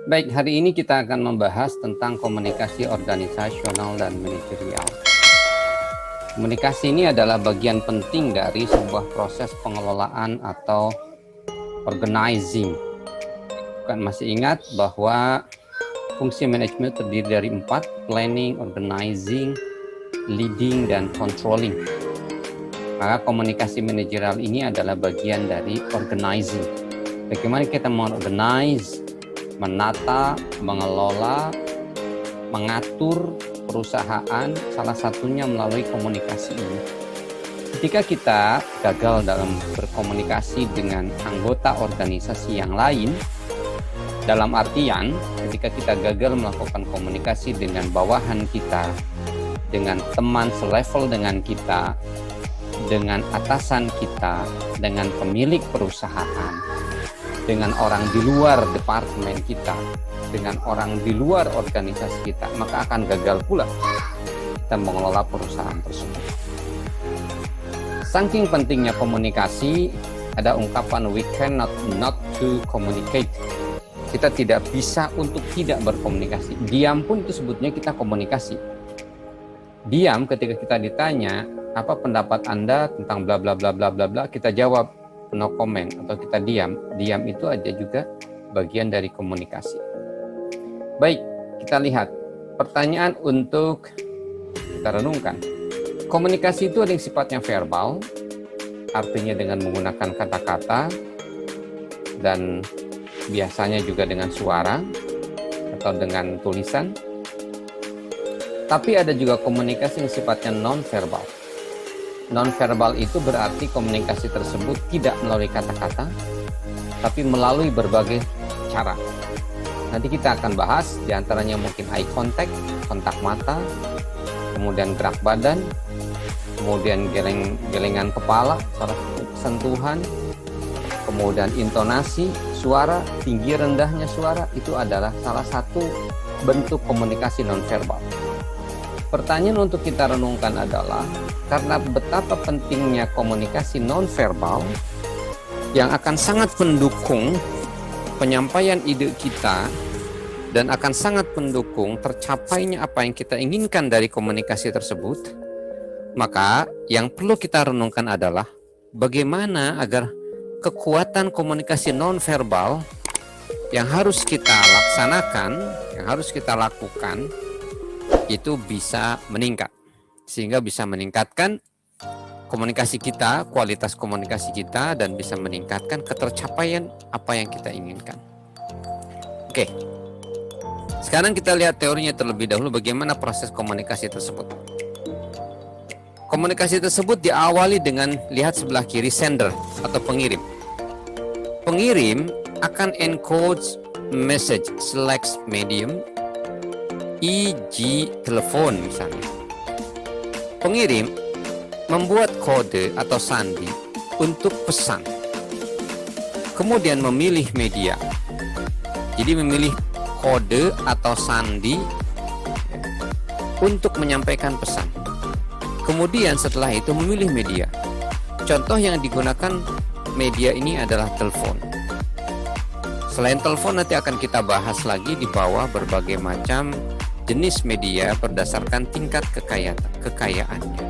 Baik, hari ini kita akan membahas tentang komunikasi organisasional dan manajerial. Komunikasi ini adalah bagian penting dari sebuah proses pengelolaan atau organizing. Bukan masih ingat bahwa fungsi manajemen terdiri dari 4, planning, organizing, leading, dan controlling. Maka komunikasi manajerial ini adalah bagian dari organizing. Bagaimana kita mengorganize, menata, mengelola, mengatur perusahaan, salah satunya melalui komunikasi ini. Ketika kita gagal dalam berkomunikasi dengan anggota organisasi yang lain, dalam artian ketika kita gagal melakukan komunikasi dengan bawahan kita, dengan teman selevel dengan kita, dengan atasan kita, dengan pemilik perusahaan, dengan orang di luar departemen kita, dengan orang di luar organisasi kita, maka akan gagal pula kita mengelola perusahaan tersebut. Saking pentingnya komunikasi, ada ungkapan we cannot not to communicate. Kita tidak bisa untuk tidak berkomunikasi. Diam pun itu sebutnya kita komunikasi. Diam ketika kita ditanya, apa pendapat Anda tentang bla bla bla bla bla bla, kita jawab no comment atau kita diam. Diam itu aja juga bagian dari komunikasi. Baik, kita lihat pertanyaan untuk kita renungkan. Komunikasi itu ada yang sifatnya verbal, artinya dengan menggunakan kata-kata dan biasanya juga dengan suara atau dengan tulisan. Tapi ada juga komunikasi yang sifatnya non-verbal. Non-verbal itu berarti komunikasi tersebut tidak melalui kata-kata, tapi melalui berbagai cara. Nanti kita akan bahas, diantaranya mungkin eye contact, kontak mata, kemudian gerak badan, kemudian gelengan kepala, salah satu sentuhan, kemudian intonasi, suara, tinggi rendahnya suara, itu adalah salah satu bentuk komunikasi non-verbal. Pertanyaan untuk kita renungkan adalah, karena betapa pentingnya komunikasi non-verbal yang akan sangat mendukung penyampaian ide kita dan akan sangat mendukung tercapainya apa yang kita inginkan dari komunikasi tersebut, maka yang perlu kita renungkan adalah bagaimana agar kekuatan komunikasi non-verbal yang harus kita laksanakan, yang harus kita lakukan, itu bisa meningkat, sehingga bisa meningkatkan komunikasi kita, kualitas komunikasi kita, dan bisa meningkatkan ketercapaian apa yang kita inginkan. Oke, sekarang kita lihat teorinya terlebih dahulu, bagaimana proses komunikasi tersebut. Komunikasi tersebut diawali dengan lihat sebelah kiri, sender atau pengirim. Pengirim akan encode message select medium, e.g. telepon misalnya. Pengirim membuat kode atau sandi untuk pesan, kemudian memilih media. Jadi memilih kode atau sandi untuk menyampaikan pesan. Kemudian setelah itu memilih media. Contoh yang digunakan media ini adalah telepon. Selain telepon, nanti akan kita bahas lagi di bawah berbagai macam jenis media berdasarkan tingkat kekayaannya.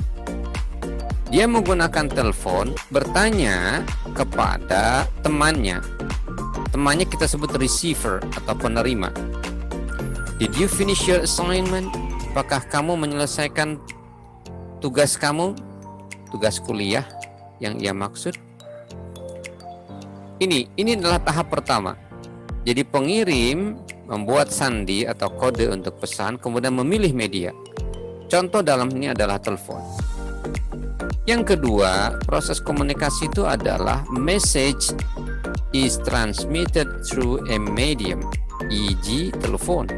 Dia menggunakan telepon bertanya kepada temannya. Temannya kita sebut receiver atau penerima. Did you finish your assignment? Apakah kamu menyelesaikan tugas kamu? Tugas kuliah yang ia maksud. Ini adalah tahap pertama. Jadi pengirim membuat sandi atau kode untuk pesan, kemudian memilih media. Contoh dalam ini adalah telepon. Yang kedua, proses komunikasi itu adalah message is transmitted through a medium, e.g. telepon.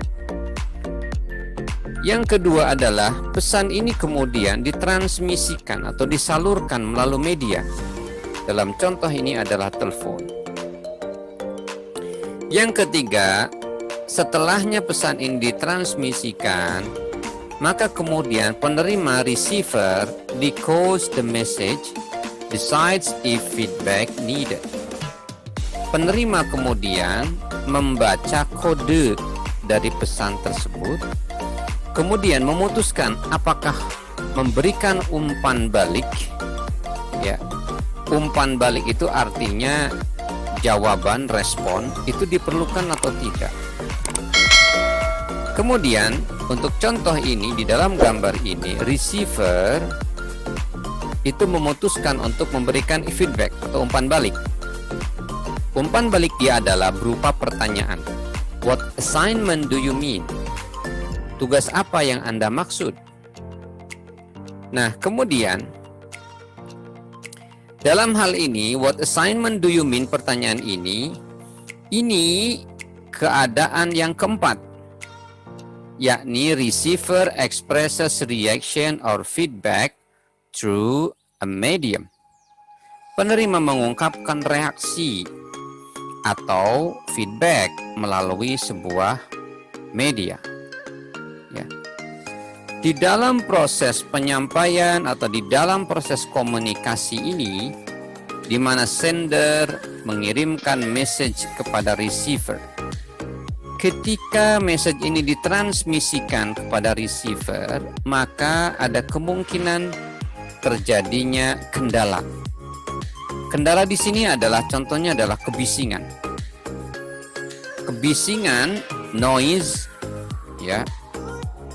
Yang kedua adalah pesan ini kemudian ditransmisikan atau disalurkan melalui media. Dalam contoh ini adalah telepon. Yang ketiga, setelahnya pesan ini ditransmisikan, maka kemudian penerima receiver decodes the message, decides if feedback needed. Penerima kemudian membaca kode dari pesan tersebut, kemudian memutuskan apakah memberikan umpan balik. Ya, umpan balik itu artinya jawaban, respon itu diperlukan atau tidak. Kemudian untuk contoh ini, di dalam gambar ini receiver itu memutuskan untuk memberikan feedback atau umpan balik. Umpan balik dia adalah berupa pertanyaan. What assignment do you mean? Tugas apa yang Anda maksud? Nah, kemudian dalam hal ini, what assignment do you mean, pertanyaan ini keadaan yang keempat, yakni receiver expresses reaction or feedback through a medium. Penerima mengungkapkan reaksi atau feedback melalui sebuah media. Ya. Di dalam proses penyampaian atau di dalam proses komunikasi ini, di mana sender mengirimkan message kepada receiver, ketika message ini ditransmisikan kepada receiver, maka ada kemungkinan terjadinya kendala. Kendala di sini adalah, contohnya adalah kebisingan. Kebisingan, noise, ya.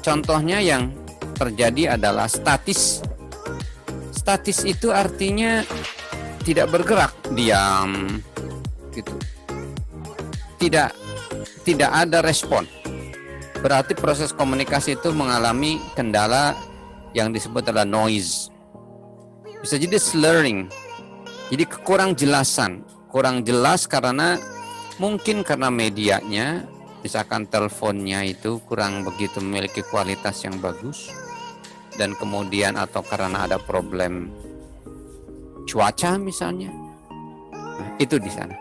Contohnya yang terjadi adalah statis. Statis itu artinya tidak bergerak, diam, gitu. Tidak ada respon. Berarti proses komunikasi itu mengalami kendala yang disebut adalah noise. Bisa jadi slurring, jadi kurang jelas karena mungkin karena medianya, misalkan teleponnya itu kurang begitu memiliki kualitas yang bagus, dan kemudian atau karena ada problem cuaca misalnya. Nah, itu di sana.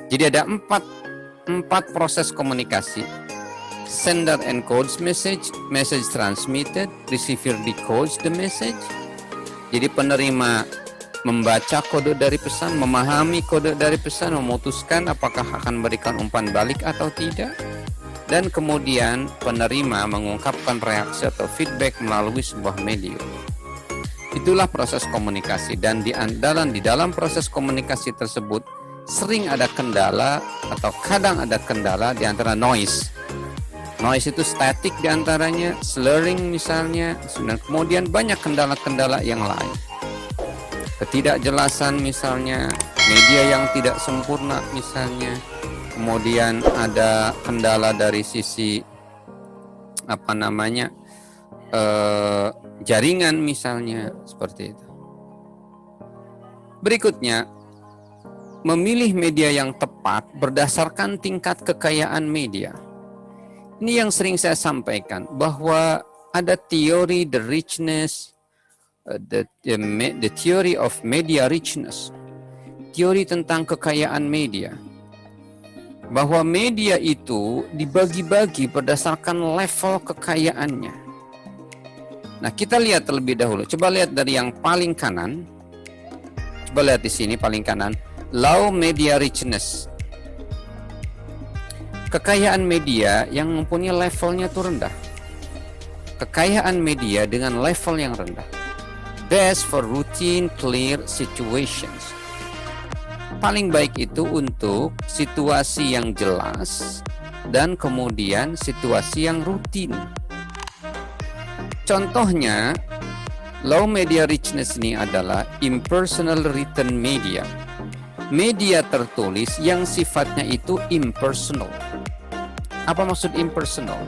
Jadi ada empat proses komunikasi. Sender encodes message, message transmitted, receiver decodes the message. Jadi penerima membaca kode dari pesan, memahami kode dari pesan, memutuskan apakah akan memberikan umpan balik atau tidak. Dan kemudian penerima mengungkapkan reaksi atau feedback melalui sebuah medium. Itulah proses komunikasi, dan di dalam proses komunikasi tersebut sering ada kendala atau kadang ada kendala di antara noise. Noise itu statik di antaranya, slurring misalnya, dan kemudian banyak kendala-kendala yang lain. Ketidakjelasan misalnya, media yang tidak sempurna misalnya, kemudian ada kendala dari sisi jaringan misalnya, seperti itu. Berikutnya, memilih media yang tepat berdasarkan tingkat kekayaan media. Ini yang sering saya sampaikan, bahwa ada teori the richness, the theory of media richness, teori tentang kekayaan media, bahwa media itu dibagi-bagi berdasarkan level kekayaannya. Nah, kita lihat terlebih dahulu. Coba lihat dari yang paling kanan. Coba lihat di sini paling kanan, low media richness. Kekayaan media yang mempunyai levelnya itu rendah. Kekayaan media dengan level yang rendah. Best for routine, clear situations. Paling baik itu untuk situasi yang jelas dan kemudian situasi yang rutin. Contohnya, low media richness ini adalah impersonal written media. Media tertulis yang sifatnya itu impersonal. Apa maksud impersonal?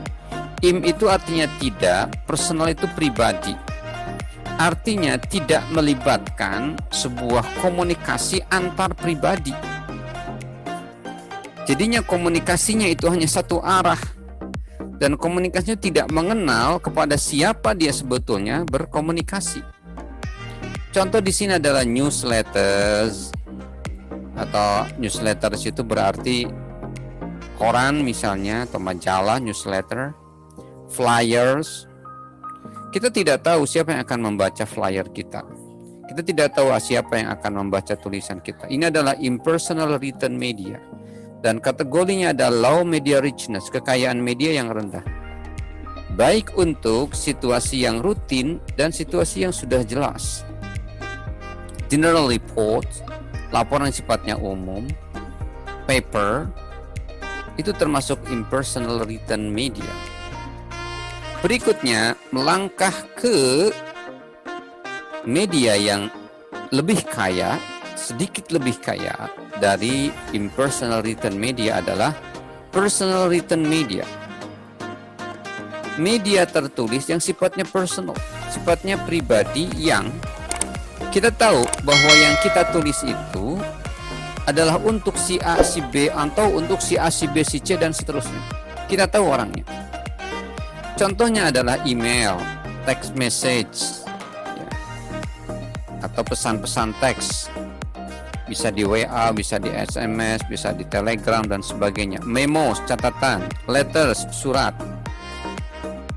Itu artinya tidak, personal itu pribadi. Artinya tidak melibatkan sebuah komunikasi antar pribadi. Jadinya komunikasinya itu hanya satu arah. Dan komunikasinya tidak mengenal kepada siapa dia sebetulnya berkomunikasi. Contoh di sini adalah newsletters, atau newsletters itu berarti koran misalnya, atau majalah, newsletter, flyers. Kita tidak tahu siapa yang akan membaca flyer kita. Kita tidak tahu siapa yang akan membaca tulisan kita. Ini adalah impersonal written media. Dan kategorinya ada low media richness, kekayaan media yang rendah. Baik untuk situasi yang rutin dan situasi yang sudah jelas. General report, laporan sifatnya umum. Paper, itu termasuk impersonal written media. Berikutnya, melangkah ke media yang lebih kaya, sedikit lebih kaya dari impersonal written media adalah personal written media. Media tertulis yang sifatnya personal, sifatnya pribadi, yang kita tahu bahwa yang kita tulis itu adalah untuk si A, si B, atau untuk si A, si B, si C, dan seterusnya. Kita tahu orangnya. Contohnya adalah email, text message, ya, atau pesan-pesan teks. Bisa di WA, bisa di SMS, bisa di Telegram, dan sebagainya. Memos, catatan, letters, surat.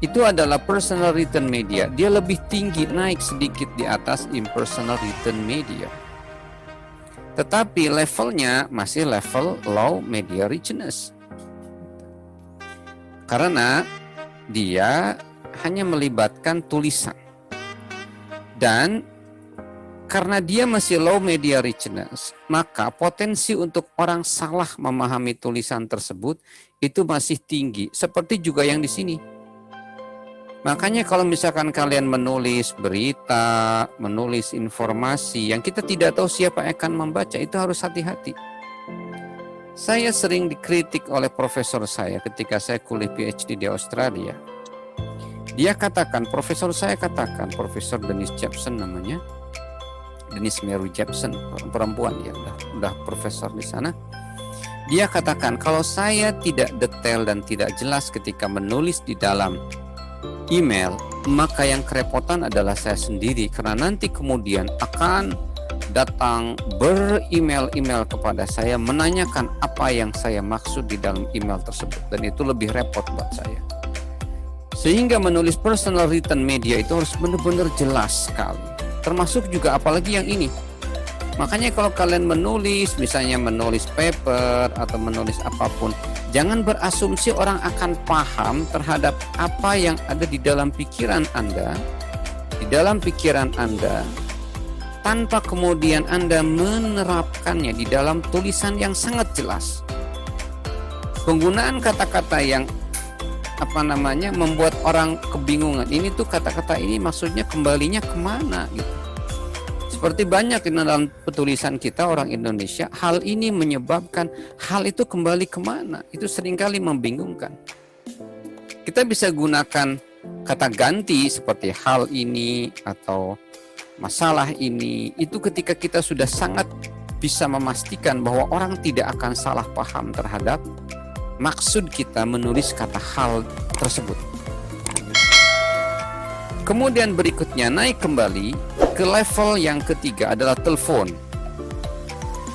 Itu adalah personal written media. Dia lebih tinggi, naik sedikit di atas impersonal written media. Tetapi levelnya masih level low media richness. Karena dia hanya melibatkan tulisan. Dan karena dia masih low media richness, maka potensi untuk orang salah memahami tulisan tersebut itu masih tinggi. Seperti juga yang di sini. Makanya kalau misalkan kalian menulis berita, menulis informasi yang kita tidak tahu siapa akan membaca, itu harus hati-hati. Saya sering dikritik oleh profesor saya ketika saya kuliah PhD di Australia. Dia katakan, Profesor Dennis Jepson namanya, Dennis Mary Jepson, perempuan ya, udah profesor di sana. Dia katakan, kalau saya tidak detail dan tidak jelas ketika menulis di dalam email, maka yang kerepotan adalah saya sendiri, karena nanti kemudian akan datang ber-email kepada saya menanyakan apa yang saya maksud di dalam email tersebut, dan itu lebih repot buat saya. Sehingga menulis personal written media itu harus benar-benar jelas sekali, termasuk juga apalagi yang ini. Makanya kalau kalian menulis, misalnya menulis paper atau menulis apapun, jangan berasumsi orang akan paham terhadap apa yang ada di dalam pikiran Anda, tanpa kemudian Anda menerapkannya di dalam tulisan yang sangat jelas. Penggunaan kata-kata yang membuat orang kebingungan. Ini tuh kata-kata ini maksudnya kembalinya kemana gitu. Seperti banyak di dalam petulisan kita orang Indonesia, hal ini menyebabkan hal itu kembali kemana. Itu seringkali membingungkan. Kita bisa gunakan kata ganti seperti hal ini atau masalah ini. Itu ketika kita sudah sangat bisa memastikan bahwa orang tidak akan salah paham terhadap maksud kita menulis kata hal tersebut. Kemudian berikutnya naik kembali ke level yang ketiga adalah telepon.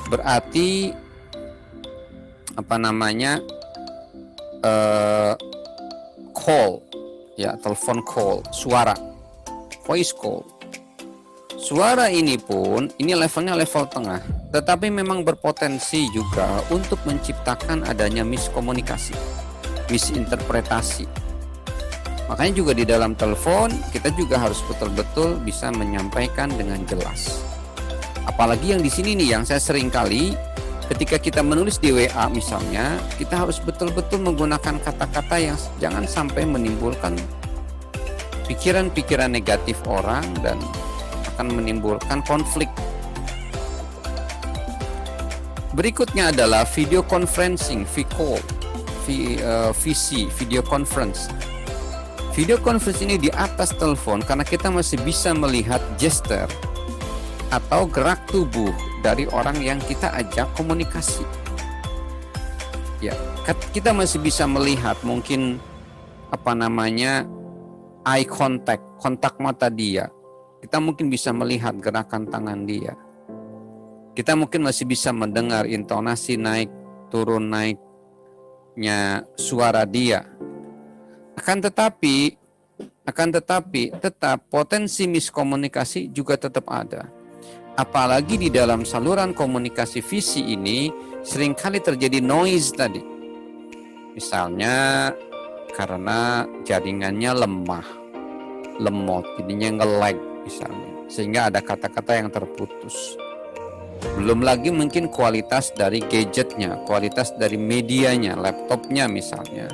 Berarti call, ya, telepon call, suara, voice call. Suara ini pun ini levelnya level tengah, tetapi memang berpotensi juga untuk menciptakan adanya miskomunikasi, misinterpretasi. Makanya juga di dalam telepon kita juga harus betul-betul bisa menyampaikan dengan jelas. Apalagi yang di sini nih, yang saya sering kali ketika kita menulis di WA misalnya, kita harus betul-betul menggunakan kata-kata yang jangan sampai menimbulkan pikiran-pikiran negatif orang dan akan menimbulkan konflik. Berikutnya adalah video conferencing, VC, video conference. Video conference ini di atas telepon karena kita masih bisa melihat gesture atau gerak tubuh dari orang yang kita ajak komunikasi. Ya, kita masih bisa melihat mungkin eye contact, kontak mata dia. Kita mungkin bisa melihat gerakan tangan dia. Kita mungkin masih bisa mendengar intonasi naik turun naiknya suara dia. Akan tetapi tetap potensi miskomunikasi juga tetap ada. Apalagi di dalam saluran komunikasi visi ini seringkali terjadi noise tadi. Misalnya karena jaringannya lemot, jadinya nge-lag misalnya, sehingga ada kata-kata yang terputus. Belum lagi mungkin kualitas dari gadgetnya, kualitas dari medianya, laptopnya misalnya,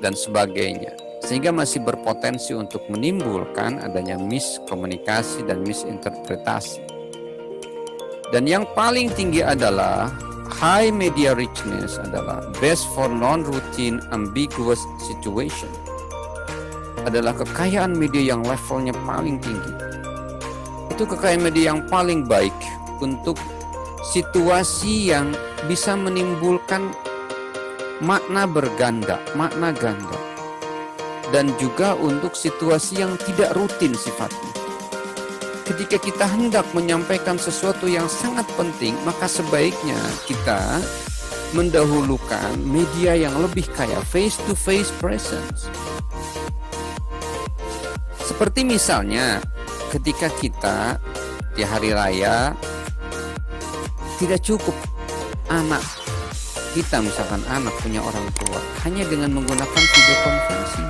dan sebagainya. Sehingga masih berpotensi untuk menimbulkan adanya miskomunikasi dan misinterpretasi. Dan yang paling tinggi adalah high media richness adalah best for non-routine ambiguous situation. Adalah kekayaan media yang levelnya paling tinggi. Itu kekayaan media yang paling baik untuk situasi yang bisa menimbulkan makna berganda, makna ganda. Dan juga untuk situasi yang tidak rutin sifatnya. Ketika kita hendak menyampaikan sesuatu yang sangat penting, maka sebaiknya kita mendahulukan media yang lebih kaya, face-to-face presence. Seperti misalnya ketika kita di hari raya tidak cukup anak kita, misalkan anak punya orang tua, hanya dengan menggunakan video conferencing.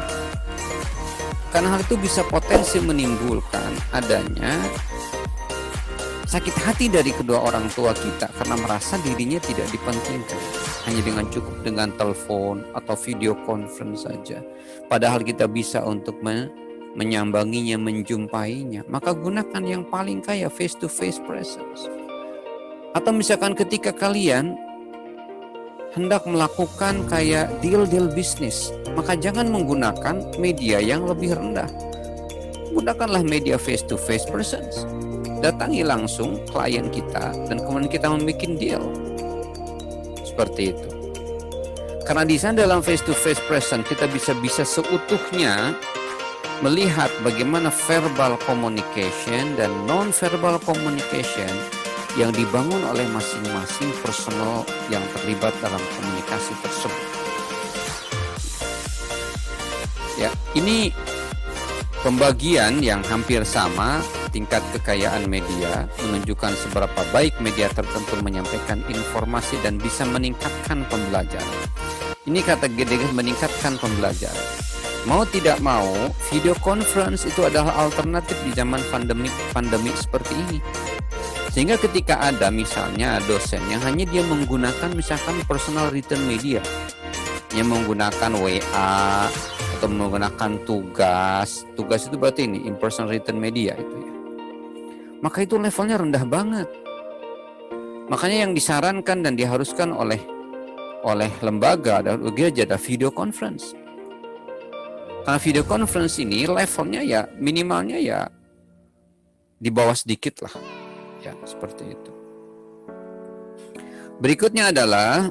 Karena hal itu bisa potensi menimbulkan adanya sakit hati dari kedua orang tua kita karena merasa dirinya tidak dipentingkan, hanya dengan cukup dengan telepon atau video conference saja. Padahal kita bisa untuk menyambanginya, menjumpainya. Maka gunakan yang paling kaya, face-to-face presence. Atau misalkan ketika kalian hendak melakukan kayak deal-deal bisnis, maka jangan menggunakan media yang lebih rendah. Gunakanlah media face-to-face presence. Datangi langsung klien kita dan kemudian kita membuat deal. Seperti itu. Karena di sana dalam face-to-face presence kita bisa seutuhnya melihat bagaimana verbal communication dan non-verbal communication yang dibangun oleh masing-masing personal yang terlibat dalam komunikasi tersebut. Ya, ini pembagian yang hampir sama. Tingkat kekayaan media menunjukkan seberapa baik media tertentu menyampaikan informasi dan bisa meningkatkan pembelajaran. Ini kategori meningkatkan pembelajaran. Mau tidak mau, video conference itu adalah alternatif di zaman pandemi seperti ini. Sehingga ketika ada misalnya dosen yang hanya dia menggunakan misalkan personal written media, yang menggunakan WA atau menggunakan tugas itu berarti ini in-person written media itu ya. Maka itu levelnya rendah banget. Makanya yang disarankan dan diharuskan oleh lembaga ada video conference. Karena video conference ini levelnya ya minimalnya ya di bawah sedikit lah. Ya, seperti itu. Berikutnya adalah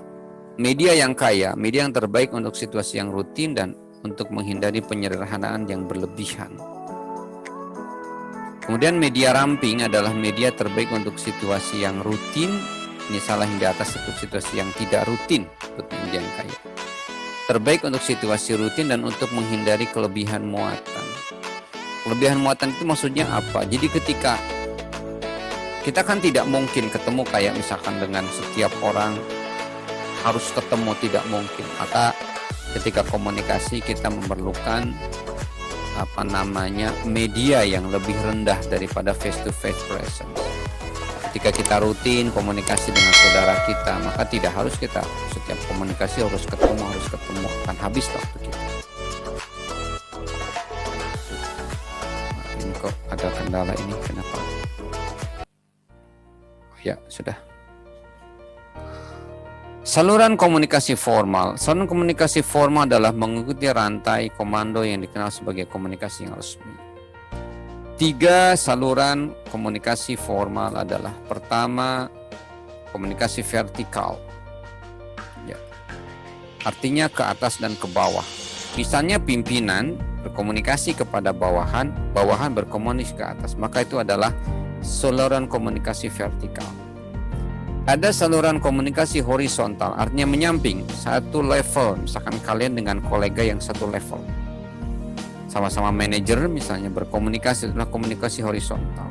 media yang kaya, media yang terbaik untuk situasi yang rutin dan untuk menghindari penyederhanaan yang berlebihan. Kemudian media ramping adalah media terbaik untuk situasi yang rutin, ini salah yang di atas situasi yang tidak rutin, untuk media yang kaya. Terbaik untuk situasi rutin dan untuk menghindari kelebihan muatan. Kelebihan muatan itu maksudnya apa? Jadi ketika kita kan tidak mungkin ketemu kayak misalkan dengan setiap orang harus ketemu, tidak mungkin. Maka ketika komunikasi kita memerlukan media yang lebih rendah daripada face to face presence. Ketika kita rutin komunikasi dengan saudara kita, maka tidak harus kita setiap komunikasi harus ketemu, akan habis waktu kita. Ini kok ada kendala ini, kenapa? Ya, sudah. Saluran komunikasi formal. Saluran komunikasi formal adalah mengikuti rantai komando yang dikenal sebagai komunikasi yang resmi. 3 saluran komunikasi formal adalah: pertama, komunikasi vertikal. Ya. Artinya ke atas dan ke bawah. Misalnya pimpinan berkomunikasi kepada bawahan, bawahan berkomunikasi ke atas. Maka itu adalah saluran komunikasi vertikal. Ada saluran komunikasi horizontal, artinya menyamping, satu level. Misalkan kalian dengan kolega yang satu level, sama-sama manajer misalnya berkomunikasi, adalah komunikasi horizontal.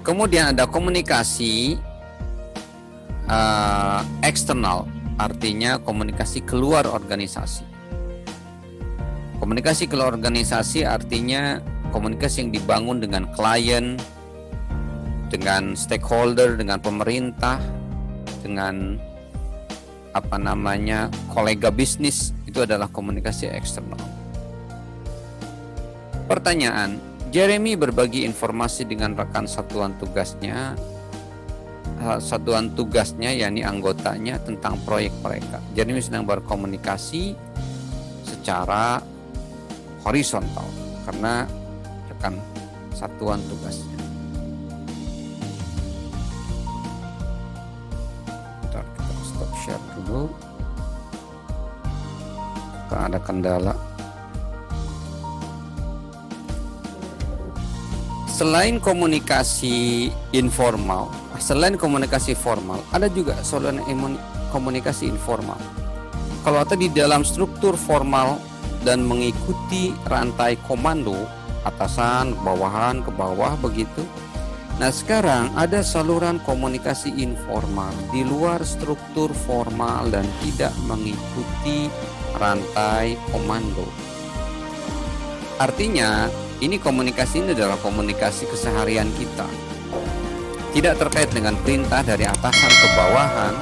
Kemudian ada komunikasi eksternal, artinya komunikasi keluar organisasi. Komunikasi keluar organisasi artinya komunikasi yang dibangun dengan klien, dengan stakeholder, dengan pemerintah, dengan kolega bisnis. Itu adalah komunikasi eksternal. Pertanyaan, Jeremy berbagi informasi dengan rekan satuan tugasnya yakni anggotanya tentang proyek mereka. Jeremy sedang berkomunikasi secara horizontal karena rekan satuan tugasnya. Bentar, kita stop share dulu. Ada kendala. Selain komunikasi informal, selain komunikasi formal, ada juga saluran komunikasi informal. Kalau tadi dalam struktur formal dan mengikuti rantai komando, atasan, bawahan, ke bawah begitu. Nah sekarang ada saluran komunikasi informal di luar struktur formal dan tidak mengikuti rantai komando. Artinya ini komunikasi ini adalah komunikasi keseharian kita. Tidak terkait dengan perintah dari atasan ke bawahan,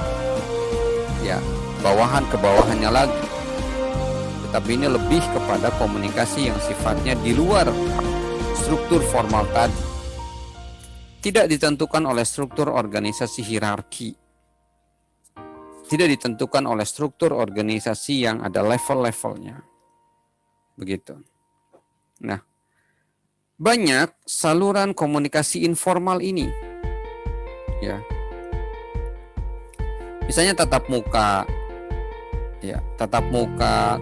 ya, bawahan ke bawahannya lagi. Tetapi ini lebih kepada komunikasi yang sifatnya di luar struktur formal tadi. Tidak ditentukan oleh struktur organisasi hierarki. Tidak ditentukan oleh struktur organisasi yang ada level-levelnya. Begitu. Nah, banyak saluran komunikasi informal ini, ya. Misalnya tatap muka, ya,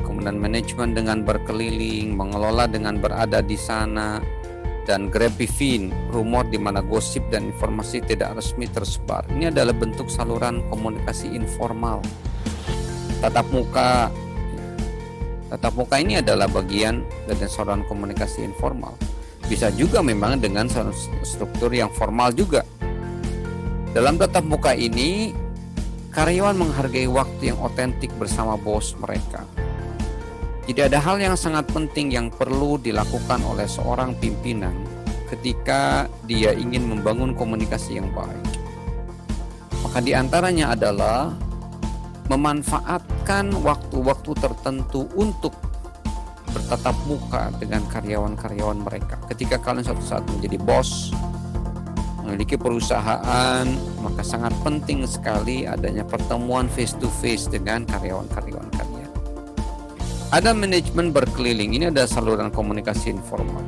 kemudian manajemen dengan berkeliling, mengelola dengan berada di sana, dan grabbing, rumor di mana gosip dan informasi tidak resmi tersebar. Ini adalah bentuk saluran komunikasi informal. Tatap muka ini adalah bagian dari saluran komunikasi informal. Bisa juga memang dengan struktur yang formal juga. Dalam tatap muka ini, karyawan menghargai waktu yang otentik bersama bos mereka. Tidak ada hal yang sangat penting yang perlu dilakukan oleh seorang pimpinan ketika dia ingin membangun komunikasi yang baik. Maka diantaranya adalah memanfaatkan waktu-waktu tertentu untuk bertatap muka dengan karyawan-karyawan mereka. Ketika kalian suatu saat menjadi bos, memiliki perusahaan, maka sangat penting sekali adanya pertemuan face to face dengan karyawan-karyawan kalian. Ada manajemen berkeliling, ini ada saluran komunikasi informal.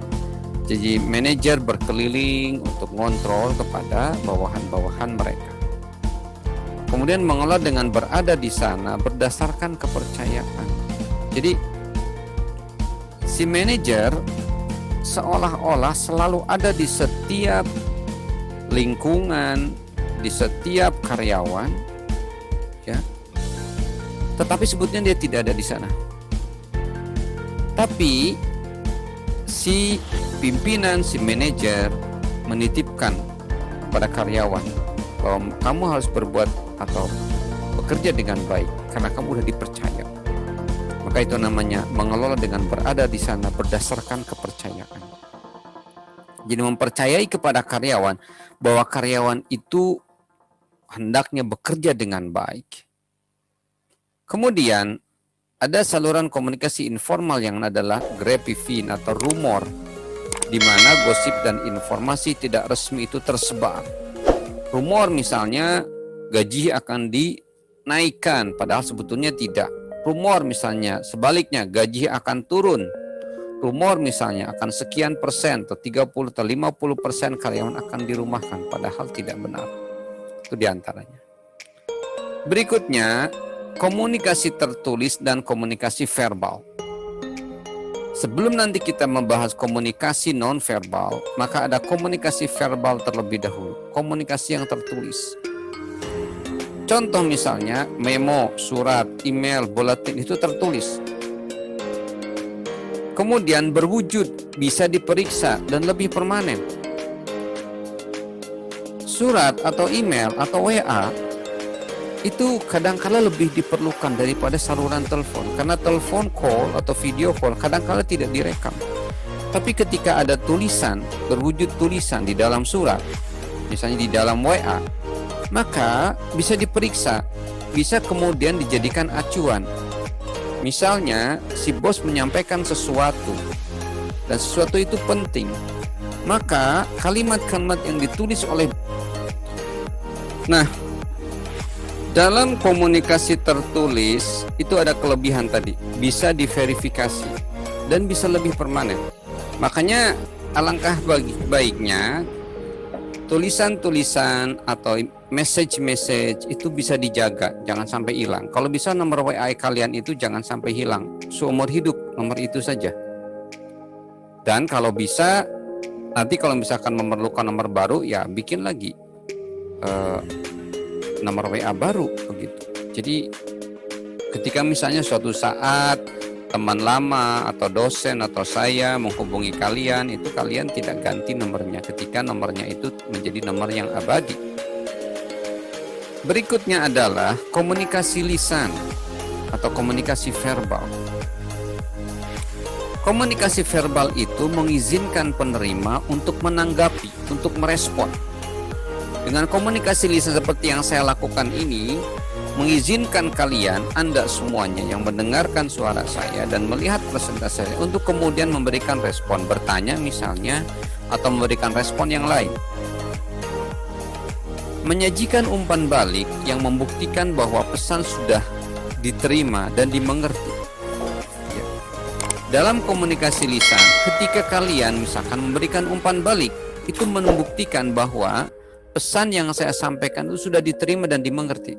Jadi manajer berkeliling untuk ngontrol kepada bawahan-bawahan mereka. Kemudian mengelola dengan berada di sana berdasarkan kepercayaan. Jadi si manajer seolah-olah selalu ada di setiap lingkungan, di setiap karyawan, ya. Tetapi sebetulnya dia tidak ada di sana. Tapi si pimpinan, si manajer menitipkan pada karyawan bahwa kamu harus berbuat atau bekerja dengan baik karena kamu sudah dipercaya. Maka itu namanya mengelola dengan berada di sana berdasarkan kepercayaan. Jadi mempercayai kepada karyawan bahwa karyawan itu hendaknya bekerja dengan baik. Kemudian ada saluran komunikasi informal yang adalah grabbing atau rumor, di mana gosip dan informasi tidak resmi itu tersebar. Rumor misalnya gaji akan dinaikkan, padahal sebetulnya tidak. Rumor misalnya sebaliknya gaji akan turun. Rumor misalnya akan sekian persen atau 30 atau 50% karyawan akan dirumahkan, padahal tidak benar. Itu diantaranya. Berikutnya, komunikasi tertulis dan komunikasi verbal. Sebelum nanti kita membahas komunikasi non-verbal, maka ada komunikasi verbal terlebih dahulu, komunikasi yang tertulis. Contoh misalnya memo, surat, email, buletin itu tertulis. Kemudian berwujud, bisa diperiksa dan lebih permanen. surat atau email atau WA itu kadang-kala lebih diperlukan daripada saluran telepon, karena telepon call atau video call kadang-kala tidak direkam. Tapi ketika ada tulisan, berwujud tulisan di dalam surat, misalnya di dalam WA, maka bisa diperiksa, bisa kemudian dijadikan acuan. Misalnya si bos menyampaikan sesuatu dan sesuatu itu penting, maka kalimat-kalimat yang ditulis oleh dalam komunikasi tertulis itu ada kelebihan tadi, bisa diverifikasi dan bisa lebih permanen. Makanya alangkah baiknya tulisan-tulisan atau message itu bisa dijaga, jangan sampai hilang. Kalau bisa nomor WA kalian itu jangan sampai hilang, seumur hidup nomor itu saja. Dan kalau bisa nanti kalau misalkan memerlukan nomor baru, ya bikin lagi nomor WA baru begitu. Jadi ketika misalnya suatu saat teman lama atau dosen atau saya menghubungi kalian, itu kalian tidak ganti nomornya ketika nomornya itu menjadi nomor yang abadi. Berikutnya adalah komunikasi lisan atau komunikasi verbal. Komunikasi verbal itu mengizinkan penerima untuk menanggapi, untuk merespon. Dengan komunikasi lisan seperti yang saya lakukan ini, mengizinkan kalian, Anda semuanya yang mendengarkan suara saya dan melihat presentasi saya untuk kemudian memberikan respon, bertanya misalnya, atau memberikan respon yang lain. Menyajikan umpan balik yang membuktikan bahwa pesan sudah diterima dan dimengerti. Dalam komunikasi lisan, ketika kalian misalkan memberikan umpan balik, itu membuktikan bahwa pesan yang saya sampaikan itu sudah diterima dan dimengerti.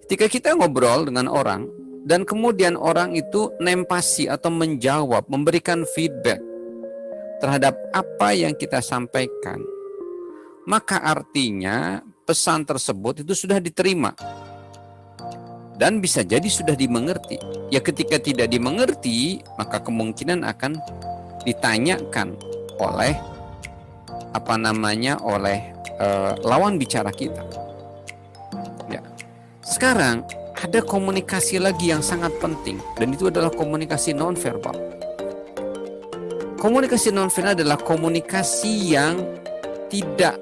Ketika kita ngobrol dengan orang dan kemudian orang itu nempasi atau menjawab, memberikan feedback terhadap apa yang kita sampaikan, maka artinya pesan tersebut itu sudah diterima dan bisa jadi sudah dimengerti. Ya ketika tidak dimengerti, maka kemungkinan akan ditanyakan oleh oleh lawan bicara kita. Ya. Sekarang ada komunikasi lagi yang sangat penting, dan itu adalah komunikasi nonverbal. Komunikasi nonverbal adalah komunikasi yang tidak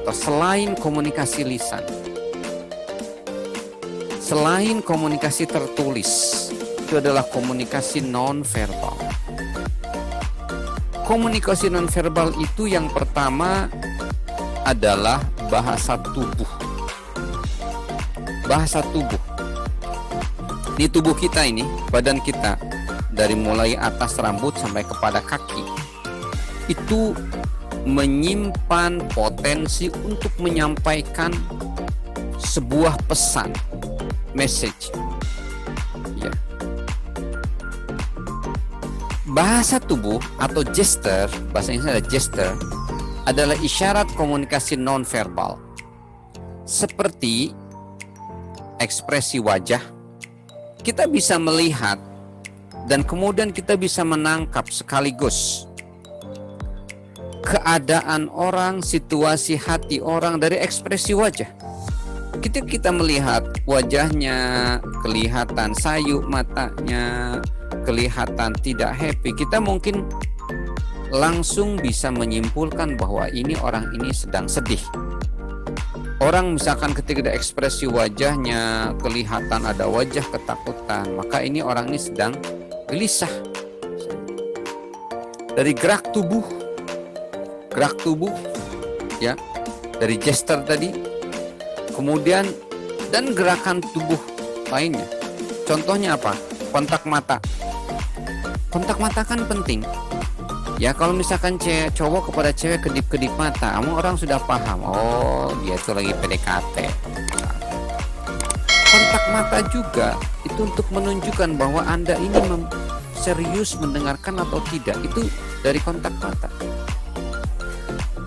atau selain komunikasi lisan, selain komunikasi tertulis, itu adalah komunikasi nonverbal. Komunikasi nonverbal itu yang pertama adalah bahasa tubuh. Bahasa tubuh. Di tubuh kita ini, badan kita, dari mulai atas rambut sampai kepada kaki, itu menyimpan potensi untuk menyampaikan sebuah pesan, message. Ya. Bahasa tubuh atau gesture, bahasa Inggrisnya ada gesture, adalah isyarat komunikasi nonverbal. Seperti ekspresi wajah, kita bisa melihat dan kemudian kita bisa menangkap sekaligus keadaan orang, situasi hati orang dari ekspresi wajah. Ketika kita melihat wajahnya, kelihatan sayu matanya, kelihatan tidak happy, kita mungkin langsung bisa menyimpulkan bahwa ini orang ini sedang sedih. Orang misalkan ketika ada ekspresi wajahnya kelihatan ada wajah ketakutan, maka ini orang ini sedang gelisah. Dari gerak tubuh ya, dari gesture tadi, kemudian dan gerakan tubuh lainnya. Contohnya apa? Kontak mata. Kontak mata kan penting. Ya kalau misalkan cowok kepada cewek kedip-kedip mata, orang sudah paham, oh dia itu lagi PDKT. Kontak mata juga itu untuk menunjukkan bahwa Anda ini serius mendengarkan atau tidak, itu dari kontak mata.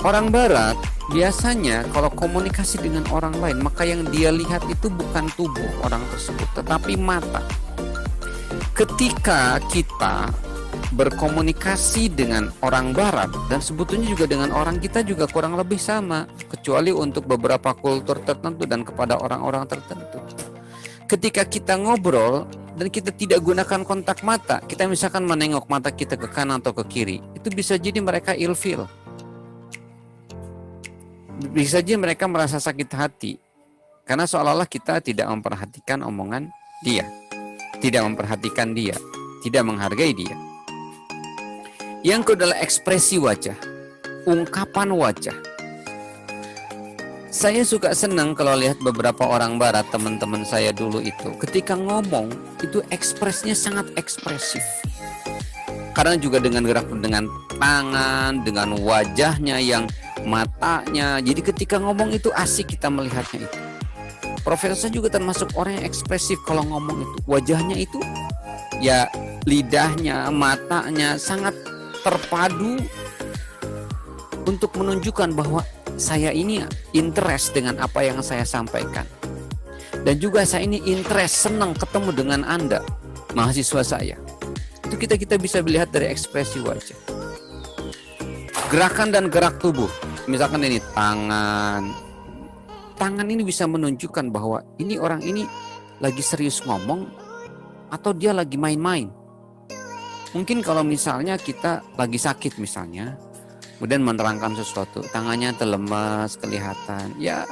Orang barat biasanya kalau komunikasi dengan orang lain, maka yang dia lihat itu bukan tubuh orang tersebut, tetapi mata. Ketika kita berkomunikasi dengan orang barat dan sebetulnya juga dengan orang kita juga kurang lebih sama, kecuali untuk beberapa kultur tertentu dan kepada orang-orang tertentu. Ketika kita ngobrol dan kita tidak gunakan kontak mata, kita misalkan menengok mata kita ke kanan atau ke kiri, itu bisa jadi mereka ilfil. Bisa jadi mereka merasa sakit hati karena seolah-olah kita tidak memperhatikan omongan dia, tidak memperhatikan dia, tidak menghargai dia. Yang kedua adalah ekspresi wajah, ungkapan wajah. Saya suka senang kalau lihat beberapa orang barat, teman-teman saya dulu itu, ketika ngomong itu ekspresinya sangat ekspresif. Karena juga dengan gerak dengan tangan, dengan wajahnya yang matanya. Jadi ketika ngomong itu asik kita melihatnya itu. Profesor juga termasuk orang yang ekspresif kalau ngomong itu. Wajahnya itu ya lidahnya, matanya sangat terpadu untuk menunjukkan bahwa saya ini interest dengan apa yang saya sampaikan. Dan juga saya ini interest, senang ketemu dengan Anda, mahasiswa saya. Itu kita bisa melihat dari ekspresi wajah. Gerakan dan gerak tubuh. Misalkan ini tangan. Tangan ini bisa menunjukkan bahwa ini orang ini lagi serius ngomong atau dia lagi main-main. Mungkin kalau misalnya kita lagi sakit misalnya, kemudian menerangkan sesuatu, tangannya terlemas, kelihatan, ya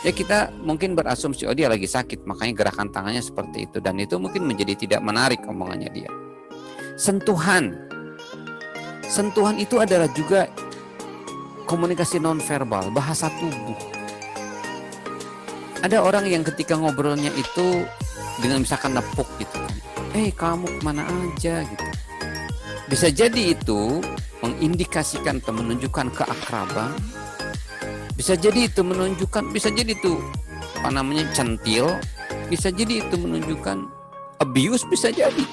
kita mungkin berasumsi, oh dia lagi sakit, makanya gerakan tangannya seperti itu, dan itu mungkin menjadi tidak menarik omongannya dia. Sentuhan itu adalah juga komunikasi nonverbal, bahasa tubuh. Ada orang yang ketika ngobrolnya itu dengan misalkan nepuk gitu kan, kamu kemana aja gitu. Bisa jadi itu mengindikasikan atau menunjukkan keakraban. Bisa jadi itu menunjukkan, bisa jadi itu centil. Bisa jadi itu menunjukkan abuse, bisa jadi.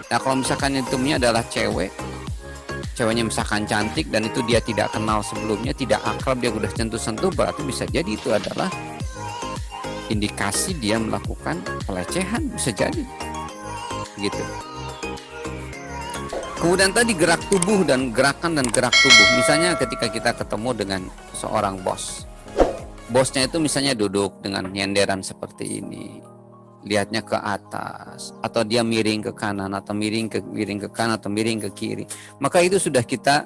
Nah kalau misalkan itu adalah ceweknya misalkan cantik dan itu dia tidak kenal sebelumnya, tidak akrab, dia udah sentuh-sentuh, berarti bisa jadi itu adalah indikasi dia melakukan pelecehan, bisa jadi gitu. Kemudian tadi gerak tubuh dan gerakan dan gerak tubuh. Misalnya ketika kita ketemu dengan seorang bos. Bosnya itu misalnya duduk dengan nyenderan seperti ini. Lihatnya ke atas, atau dia miring ke kanan, atau miring ke kanan, atau miring ke kiri. Maka itu sudah kita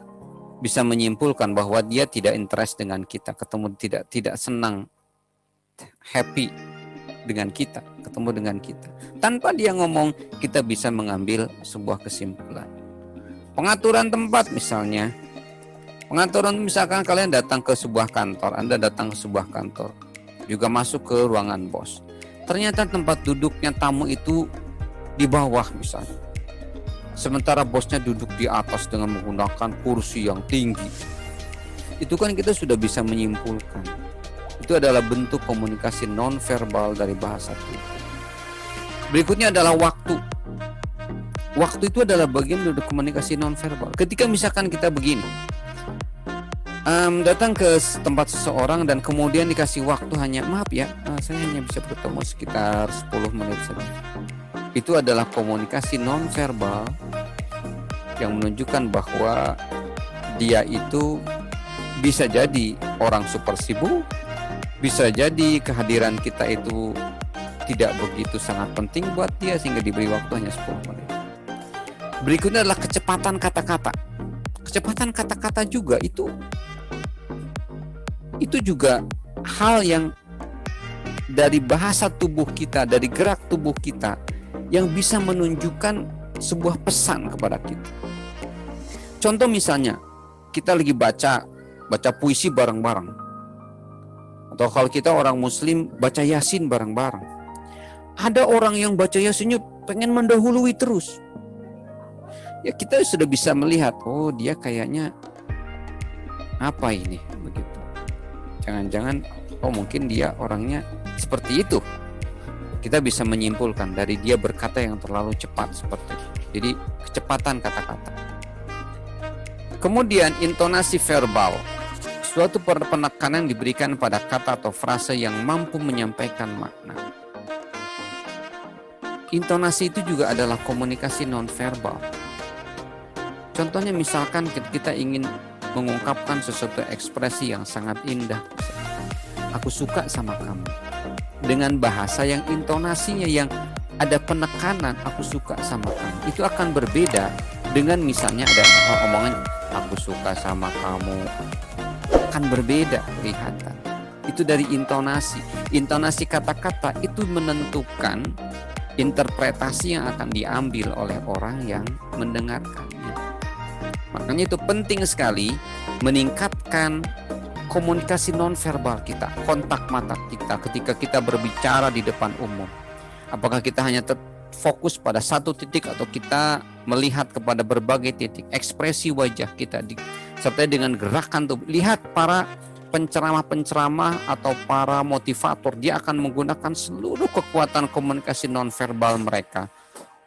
bisa menyimpulkan bahwa dia tidak interest dengan kita, ketemu tidak senang, happy dengan kita, ketemu dengan kita. Tanpa dia ngomong, kita bisa mengambil sebuah kesimpulan. Pengaturan tempat misalnya. Pengaturan misalkan kalian datang ke sebuah kantor, Anda datang ke sebuah kantor, juga masuk ke ruangan bos. Ternyata tempat duduknya tamu itu di bawah misalnya. Sementara bosnya duduk di atas dengan menggunakan kursi yang tinggi. Itu kan kita sudah bisa menyimpulkan. Itu adalah bentuk komunikasi nonverbal dari bahasa tubuh. Berikutnya adalah waktu. Waktu itu adalah bagian dari komunikasi nonverbal. Ketika misalkan kita begini, datang ke tempat seseorang dan kemudian dikasih waktu hanya, maaf ya, saya hanya bisa bertemu sekitar 10 menit saja. Itu adalah komunikasi nonverbal yang menunjukkan bahwa dia itu bisa jadi orang super sibuk, bisa jadi kehadiran kita itu tidak begitu sangat penting buat dia sehingga diberi waktu hanya 10 menit. Berikutnya adalah kecepatan kata-kata. Kecepatan kata-kata juga itu juga hal yang dari bahasa tubuh kita, dari gerak tubuh kita yang bisa menunjukkan sebuah pesan kepada kita. Contoh misalnya, kita lagi baca puisi bareng-bareng. Atau kalau kita orang muslim, baca yasin bareng-bareng. Ada orang yang baca yasinnya pengen mendahului terus. Ya kita sudah bisa melihat, oh dia kayaknya apa ini begitu. Jangan-jangan mungkin dia orangnya seperti itu. Kita bisa menyimpulkan dari dia berkata yang terlalu cepat seperti itu. Jadi kecepatan kata-kata. Kemudian intonasi verbal. Suatu penekanan diberikan pada kata atau frase yang mampu menyampaikan makna. Intonasi itu juga adalah komunikasi nonverbal. Contohnya misalkan kita ingin mengungkapkan sesuatu ekspresi yang sangat indah. Aku suka sama kamu. Dengan bahasa yang intonasinya yang ada penekanan, aku suka sama kamu. Itu akan berbeda dengan misalnya ada omongan aku suka sama kamu. Akan berbeda kelihatan. Itu dari intonasi. Intonasi kata-kata itu menentukan interpretasi yang akan diambil oleh orang yang mendengarkannya. Makanya itu penting sekali meningkatkan komunikasi nonverbal kita, kontak mata kita ketika kita berbicara di depan umum. Apakah kita hanya fokus pada satu titik atau kita melihat kepada berbagai titik, ekspresi wajah kita serta dengan gerakan tubuh. Lihat para penceramah-penceramah atau para motivator, dia akan menggunakan seluruh kekuatan komunikasi nonverbal mereka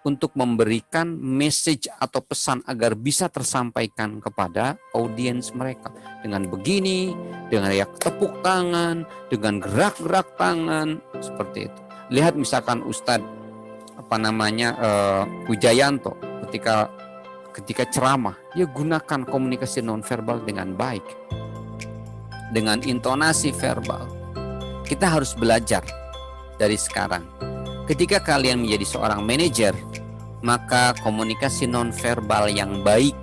untuk memberikan message atau pesan agar bisa tersampaikan kepada audiens mereka. Dengan begini, dengan tepuk tangan, dengan gerak-gerak tangan, seperti itu. Lihat misalkan Ustadz Wijayanto ketika ceramah, dia gunakan komunikasi nonverbal dengan baik, dengan intonasi verbal. Kita harus belajar dari sekarang. Ketika kalian menjadi seorang manajer, maka komunikasi nonverbal yang baik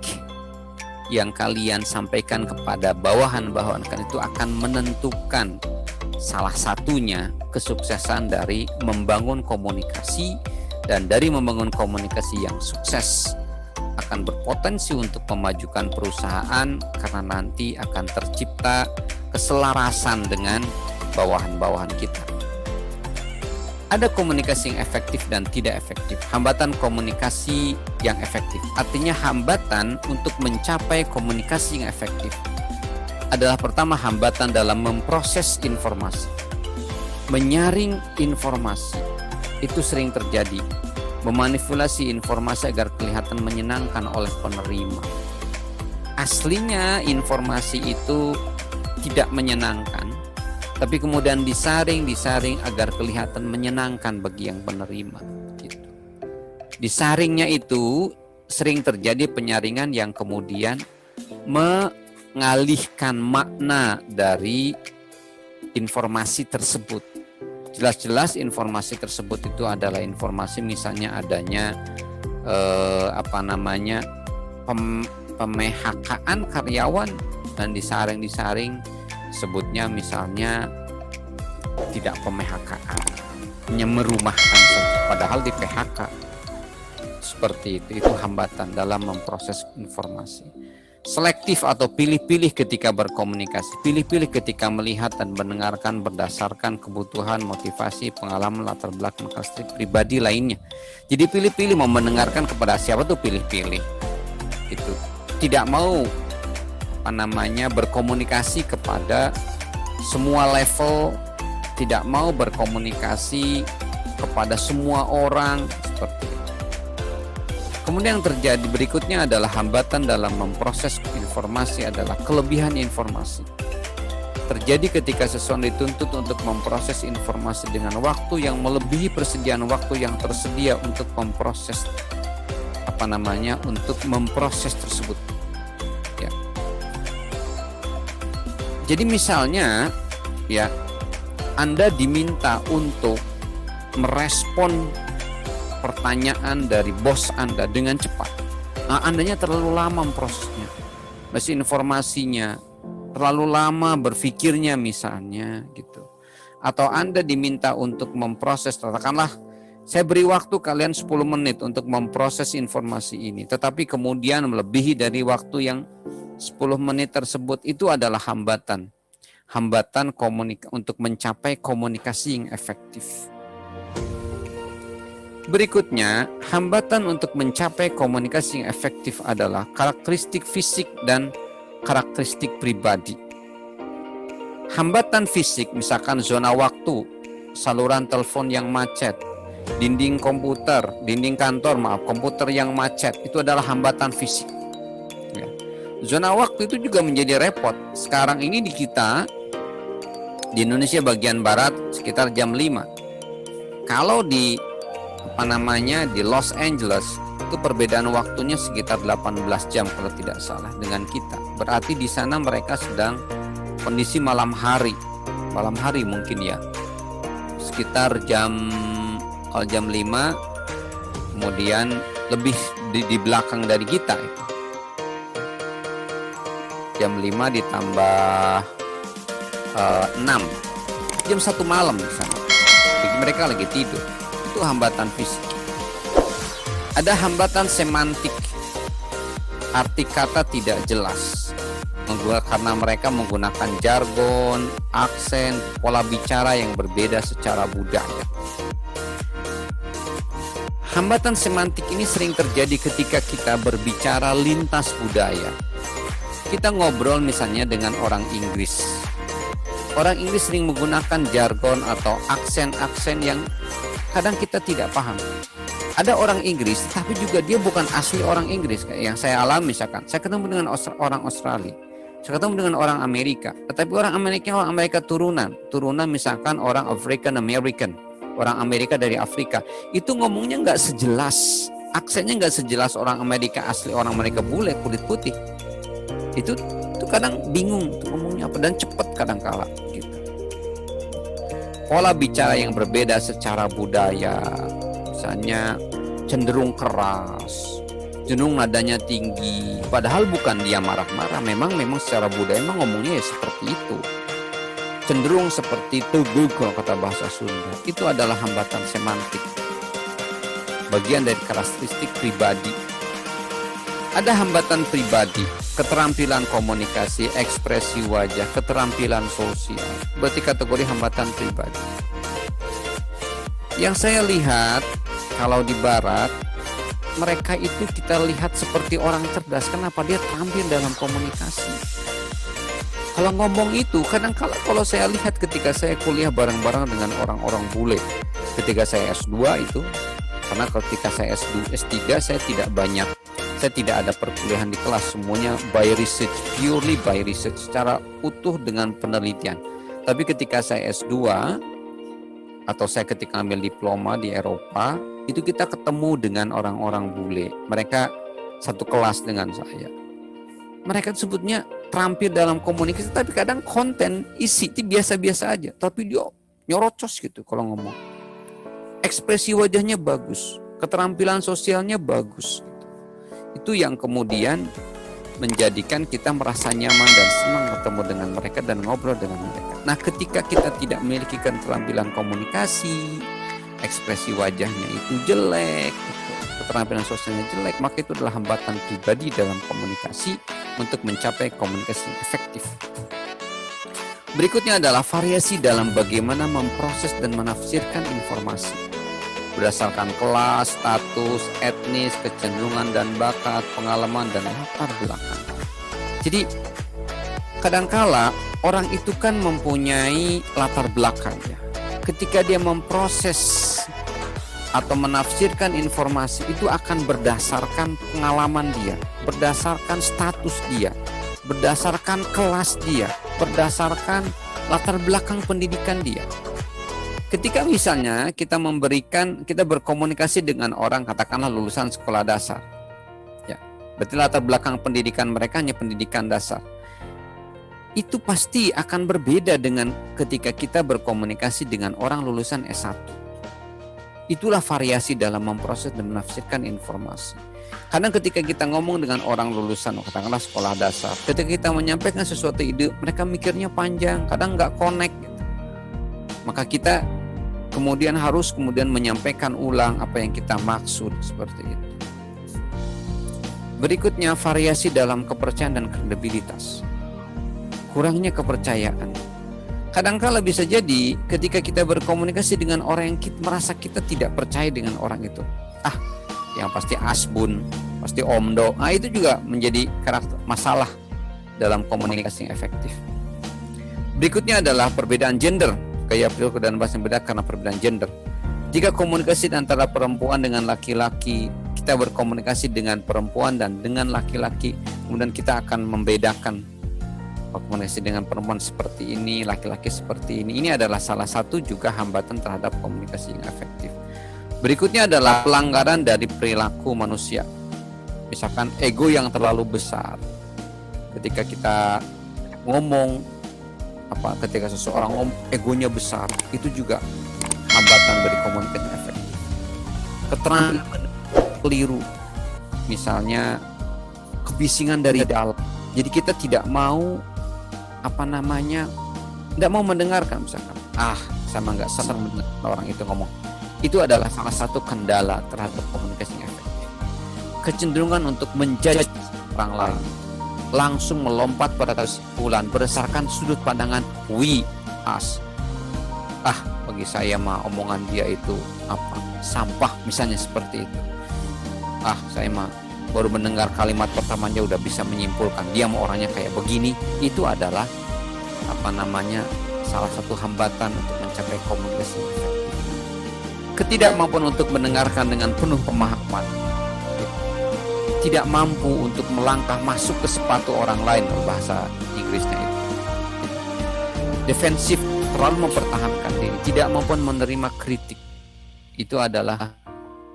yang kalian sampaikan kepada bawahan-bawahan kalian itu akan menentukan salah satunya kesuksesan dari membangun komunikasi, dan dari membangun komunikasi yang sukses akan berpotensi untuk memajukan perusahaan karena nanti akan tercipta keselarasan dengan bawahan-bawahan kita. Ada komunikasi yang efektif dan tidak efektif. Hambatan komunikasi yang efektif, artinya hambatan untuk mencapai komunikasi yang efektif adalah pertama hambatan dalam memproses informasi. Menyaring informasi itu sering terjadi. Memanipulasi informasi agar kelihatan menyenangkan oleh penerima. Aslinya informasi itu tidak menyenangkan, tapi kemudian disaring agar kelihatan menyenangkan bagi yang penerima. Gitu. Disaringnya itu sering terjadi penyaringan yang kemudian mengalihkan makna dari informasi tersebut. Jelas-jelas informasi tersebut itu adalah informasi misalnya adanya pemehakkaan karyawan, dan disaring sebutnya misalnya tidak pemehakkaan, hanya merumahkan saja, padahal di PHK. Seperti itu hambatan dalam memproses informasi. Selektif atau pilih-pilih ketika berkomunikasi, pilih-pilih ketika melihat dan mendengarkan berdasarkan kebutuhan, motivasi, pengalaman, latar belakang, karakteristik pribadi lainnya. Jadi pilih-pilih mau mendengarkan kepada siapa tuh pilih-pilih. Itu tidak mau berkomunikasi kepada semua level, tidak mau berkomunikasi kepada semua orang, seperti itu. Kemudian yang terjadi berikutnya adalah hambatan dalam memproses informasi adalah kelebihan informasi. Terjadi ketika seseorang dituntut untuk memproses informasi dengan waktu yang melebihi persediaan waktu yang tersedia untuk memproses tersebut. Ya. Jadi misalnya ya, Anda diminta untuk merespon pertanyaan dari bos Anda dengan cepat. Andanya terlalu lama memprosesnya. Masih informasinya terlalu lama berpikirnya misalnya gitu. Atau Anda diminta untuk memproses, katakanlah saya beri waktu kalian 10 menit untuk memproses informasi ini, tetapi kemudian melebihi dari waktu yang 10 menit tersebut, itu adalah hambatan untuk mencapai komunikasi yang efektif. Berikutnya, hambatan untuk mencapai komunikasi yang efektif adalah karakteristik fisik dan karakteristik pribadi. Hambatan fisik, misalkan zona waktu, saluran telepon yang macet, dinding kantor komputer yang macet, itu adalah hambatan fisik. Ya. Zona waktu itu juga menjadi repot. Sekarang ini di Indonesia bagian barat sekitar jam 5. Kalau di Los Angeles Itu perbedaan waktunya sekitar 18 jam kalau tidak salah dengan kita. Berarti di sana mereka sedang kondisi malam hari mungkin ya. Sekitar jam 5, kemudian lebih di belakang dari kita. Jam 5 ditambah 6, jam 1 malam di sana. Jadi mereka lagi tidur. Itu hambatan fisik. Ada hambatan semantik. Arti kata tidak jelas. Karena mereka menggunakan jargon, aksen, pola bicara yang berbeda secara budaya. Hambatan semantik ini sering terjadi ketika kita berbicara lintas budaya. Kita ngobrol misalnya dengan orang Inggris. Orang Inggris sering menggunakan jargon atau aksen-aksen yang kadang kita tidak paham. Ada orang Inggris, tapi juga dia bukan asli orang Inggris. Kayak yang saya alami misalkan, saya ketemu dengan orang Australia, saya ketemu dengan orang Amerika. Tetapi orang Amerika turunan misalkan orang African American, orang Amerika dari Afrika. Itu ngomongnya nggak sejelas, aksennya nggak sejelas orang Amerika asli, orang Amerika bule, kulit putih. Itu kadang bingung tuh ngomongnya apa, dan cepat kadang kala gitu. Pola bicara yang berbeda secara budaya, misalnya cenderung keras, cenderung nadanya tinggi, padahal bukan dia marah-marah, memang secara budaya memang ngomongnya ya seperti itu. Cenderung seperti teguk kalau kata bahasa Sunda. Itu adalah hambatan semantik. Bagian dari karakteristik pribadi. Ada hambatan pribadi, keterampilan komunikasi, ekspresi wajah, keterampilan sosial. Berarti kategori hambatan pribadi. Yang saya lihat, kalau di barat, mereka itu kita lihat seperti orang cerdas. Kenapa? Dia terampil dalam komunikasi. Kalau ngomong itu, kadang kalau saya lihat ketika saya kuliah bareng-bareng dengan orang-orang bule, ketika saya S2 itu, karena ketika saya S3 saya tidak ada perkuliahan di kelas, semuanya by research, purely by research, secara utuh dengan penelitian. Tapi ketika saya S2 atau saya ketika ambil diploma di Eropa, itu kita ketemu dengan orang-orang bule. Mereka satu kelas dengan saya. Mereka sebutnya terampil dalam komunikasi, tapi kadang konten isi itu biasa-biasa aja, tapi dia nyorocos gitu kalau ngomong. Ekspresi wajahnya bagus, keterampilan sosialnya bagus. Itu yang kemudian menjadikan kita merasa nyaman dan senang bertemu dengan mereka dan ngobrol dengan mereka. Nah, ketika kita tidak memiliki keterampilan komunikasi, ekspresi wajahnya itu jelek, keterampilan sosialnya jelek, maka itu adalah hambatan pribadi dalam komunikasi untuk mencapai komunikasi yang efektif. Berikutnya adalah variasi dalam bagaimana memproses dan menafsirkan informasi. Berdasarkan kelas, status, etnis, kecenderungan dan bakat, pengalaman dan latar belakang. Jadi kadangkala orang itu kan mempunyai latar belakang ya. Ketika dia memproses atau menafsirkan informasi itu akan berdasarkan pengalaman dia, berdasarkan status dia, berdasarkan kelas dia, berdasarkan latar belakang pendidikan dia. Ketika misalnya kita berkomunikasi dengan orang katakanlah lulusan sekolah dasar, ya, berarti latar belakang pendidikan mereka hanya pendidikan dasar. Itu pasti akan berbeda dengan ketika kita berkomunikasi dengan orang lulusan S1. Itulah variasi dalam memproses dan menafsirkan informasi. Karena ketika kita ngomong dengan orang lulusan katakanlah sekolah dasar, ketika kita menyampaikan sesuatu ide, mereka mikirnya panjang, kadang nggak connect gitu. Maka kita harus menyampaikan ulang apa yang kita maksud seperti itu. Berikutnya variasi dalam kepercayaan dan kredibilitas. Kurangnya kepercayaan. Kadang-kala bisa jadi ketika kita berkomunikasi dengan orang yang kita merasa kita tidak percaya dengan orang itu. Yang pasti asbun, pasti omdo. Itu juga menjadi masalah dalam komunikasi yang efektif. Berikutnya adalah perbedaan gender. Gaya perilaku dan bahasa yang berbeda karena perbedaan gender. Jika komunikasi antara perempuan dengan laki-laki, kita berkomunikasi dengan perempuan dan dengan laki-laki, kemudian kita akan membedakan komunikasi dengan perempuan seperti ini, laki-laki seperti ini. Ini adalah salah satu juga hambatan terhadap komunikasi yang efektif. Berikutnya adalah pelanggaran dari perilaku manusia. Misalkan ego yang terlalu besar. Ketika kita ngomong, ketika seseorang egonya besar, itu juga hambatan bagi komunikasi efektif. Keterangan keliru, misalnya kebisingan dari dalam. Jadi kita tidak mau tidak mau mendengarkan, misalkan saya nggak senang mendengar orang itu ngomong. Itu adalah salah satu kendala terhadap komunikasi yang efektif. Kecenderungan untuk menjudge orang lain, langsung melompat pada kesimpulan berdasarkan sudut pandangan we, us. Bagi saya mah omongan dia itu sampah, misalnya seperti itu. Saya mah baru mendengar kalimat pertamanya udah bisa menyimpulkan dia mau orangnya kayak begini. Itu adalah salah satu hambatan untuk mencapai komunikasi yang efektif. Ketidakmampuan untuk mendengarkan dengan penuh pemahaman, tidak mampu untuk melangkah masuk ke sepatu orang lain, bahasa Inggrisnya itu. Defensif, terlalu mempertahankan diri, tidak mampu menerima kritik. Itu adalah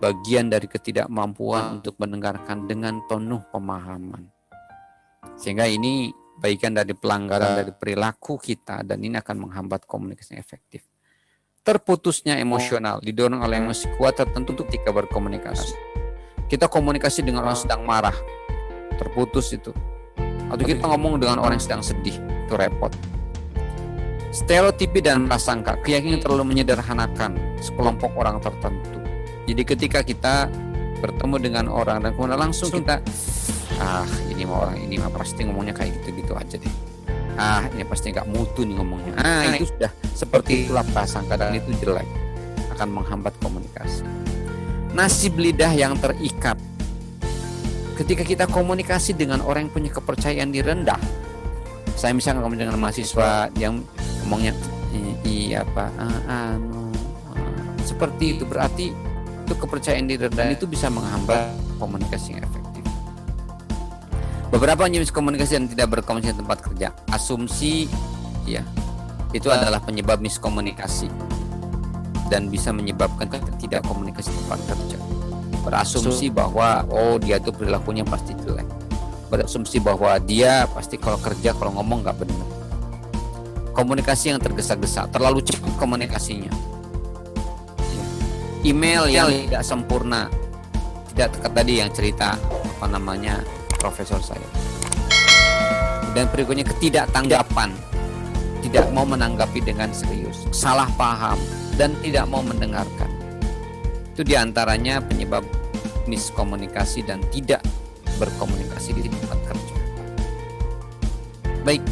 bagian dari ketidakmampuan untuk mendengarkan dengan penuh pemahaman. Sehingga ini bagian dari pelanggaran dari perilaku kita, dan ini akan menghambat komunikasi yang efektif. Terputusnya emosional didorong oleh emosi kuat tertentu ketika berkomunikasi. Kita komunikasi dengan orang sedang marah, terputus itu. Atau kita ngomong dengan orang yang sedang sedih, itu repot. Stereotipi dan prasangka, keyakinan terlalu menyederhanakan sekelompok orang tertentu. Jadi ketika kita bertemu dengan orang dan kemudian langsung kita ini mah orang ini mah pasti ngomongnya kayak gitu-gitu aja deh. Ini pasti nggak mutu nih ngomongnya. Itu sudah seperti itulah prasangka, dan itu jelek, akan menghambat komunikasi. Nasib lidah yang terikat. Ketika kita komunikasi dengan orang yang punya kepercayaan diri rendah, saya misalnya ngomong dengan mahasiswa yang ngomongnya seperti itu, berarti itu kepercayaan diri rendah, itu bisa menghambat komunikasi yang efektif. Beberapa jenis komunikasi yang tidak berkomunikasi di tempat kerja. Asumsi, itu adalah penyebab miskomunikasi dan bisa menyebabkan tidak komunikasi di tempat kerja. Berasumsi bahwa dia tuh perilakunya pasti jelek. Berasumsi bahwa dia pasti kalau kerja, kalau ngomong nggak benar. Komunikasi yang tergesa-gesa, terlalu cepat komunikasinya. Email yang tidak sempurna, tidak tadi yang cerita profesor saya. Dan berikutnya ketidaktanggapan, tidak mau menanggapi dengan serius, salah paham, dan tidak mau mendengarkan. Itu diantaranya penyebab miskomunikasi dan tidak berkomunikasi di tempat kerja. Baik,